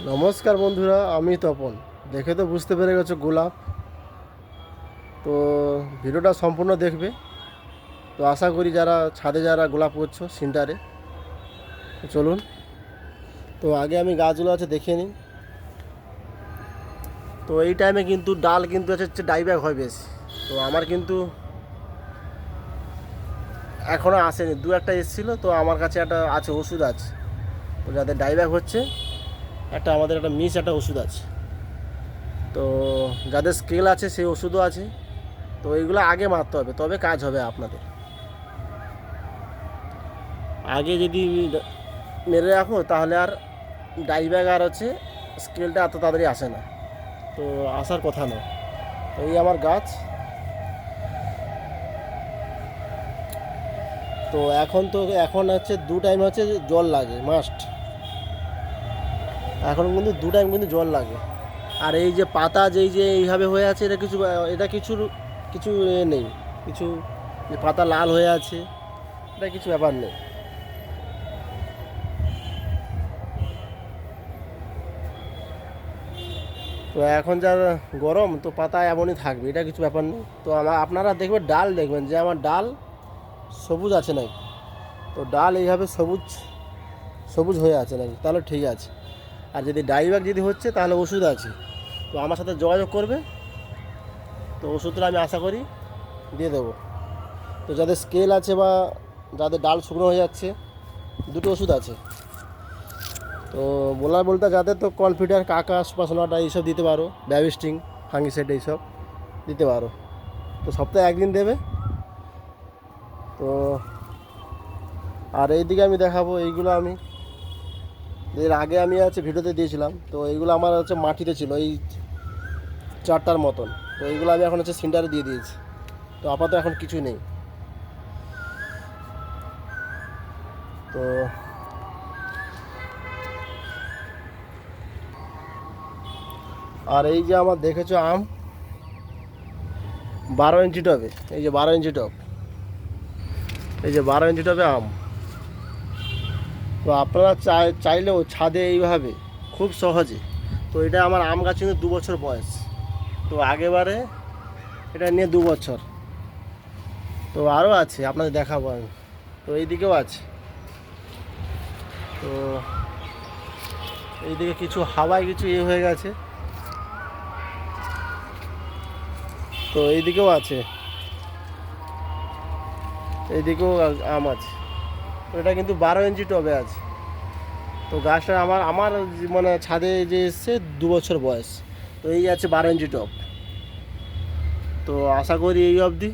নমস্কার বন্ধুরা, আমি তপন। দেখে তো বুঝতে পেরে গেছো গোলাপ। তো ভিডিওটা সম্পূর্ণ দেখবে। তো আশা করি যারা ছাদে যারা গোলাপ করছো সিন্টারে, তো চলুন। তো আগে আমি গাছগুলো আছে দেখিয়ে নিই। তো এই টাইমে কিন্তু ডাল কিন্তু হচ্ছে ডাইব্যাক হয় বেশি। তো আমার কিন্তু এখনও আসেনি, দু একটা এসেছিলো। তো আমার কাছে একটা আছে, ওষুধ আছে। তো যাদের ডাইব্যাক হচ্ছে আমাদের একটা একটা ওষুধ আছে। তো যাদের স্কেল আছে সেই ওষুধও আছে। তো এইগুলো আগে মারতে হবে, তবে কাজ হবে আপনাদের। আগে যদি মেরে রাখো তাহলে আর ডাইব্যাক আর হচ্ছে স্কেলটা এত তাড়াতাড়ি আসে না। তো আসার কথা নয়। তো এই আমার গাছ। তো এখন হচ্ছে দু টাইম হচ্ছে জল লাগে মাস্ট। এখন কিন্তু দু টাইম কিন্তু জল লাগে। আর এই যে পাতা যে এইভাবে হয়ে আছে, এটা কিছু কিছু নেই। কিছু যে পাতা লাল হয়ে আছে, এটা কিছু ব্যাপার নেই। তো এখন যা গরম, তো পাতা এমনই থাকবে, এটা কিছু ব্যাপার নেই। তো আপনারা দেখবেন ডাল, দেখবেন যে আমার ডাল সবুজ আছে নাকি। তো ডাল এইভাবে সবুজ সবুজ হয়ে আছে নাকি, তাহলে ঠিক আছে। আর যদি ডাইব্যাক যদি হচ্ছে তাহলে ওষুধ আছে। তো আমার সাথে যোগাযোগ করবে। তো ওষুধটা আমি আশা করি দিয়ে দেবো। তো যাদের স্কেল আছে বা যাদের ডাল শুকনো হয়ে যাচ্ছে, দুটো ওষুধ আছে। তো বলতে যাদের তো কনফিডার, কাকা, সুপারসোনাটা এইসব দিতে পারো, ব্যাবিস্টিং, ফাঙ্গিসাইড এইসব দিতে পারো। তো সপ্তাহে একদিন দেবে। তো আর এইদিকে আমি দেখাবো, এইগুলো আমি এর আগে আমি ভিডিওতে দিয়েছিলাম। তো এইগুলো আমার মাটিতে ছিল, এই চারটার মতন। তো এইগুলো আমি এখন সিন্টারে দিয়ে দিয়েছি। তো আপাতত এখন কিছু নেই। তো আর এই যে আমার দেখেছো আম 12 ইঞ্চি টবে, এই যে 12 ইঞ্চি টব, এই যে 12 ইঞ্চি টবে আম। তো আপনারা চাইলেও ছাদে এইভাবে খুব সহজে। তো এটা আমার আম গাছ কিন্তু 2 বছর বয়স। তো আগেবারে এটা নিয়ে 2 বছর। তো আরও আছে, আপনাদের দেখাবো আমি। তো এইদিকেও আছে। তো এইদিকে কিছু হাওয়ায় কিছু হয়ে গেছে। তো এইদিকেও আছে, এইদিকেও আম আছে। তো এটা কিন্তু 12 ইঞ্চি টবে আছে। তো গাছটা আমার মানে ছাদে যে এসছে 2 বছর বয়স। তো এই আছে 12 ইঞ্চি টব। তো আশা করি এই অবধি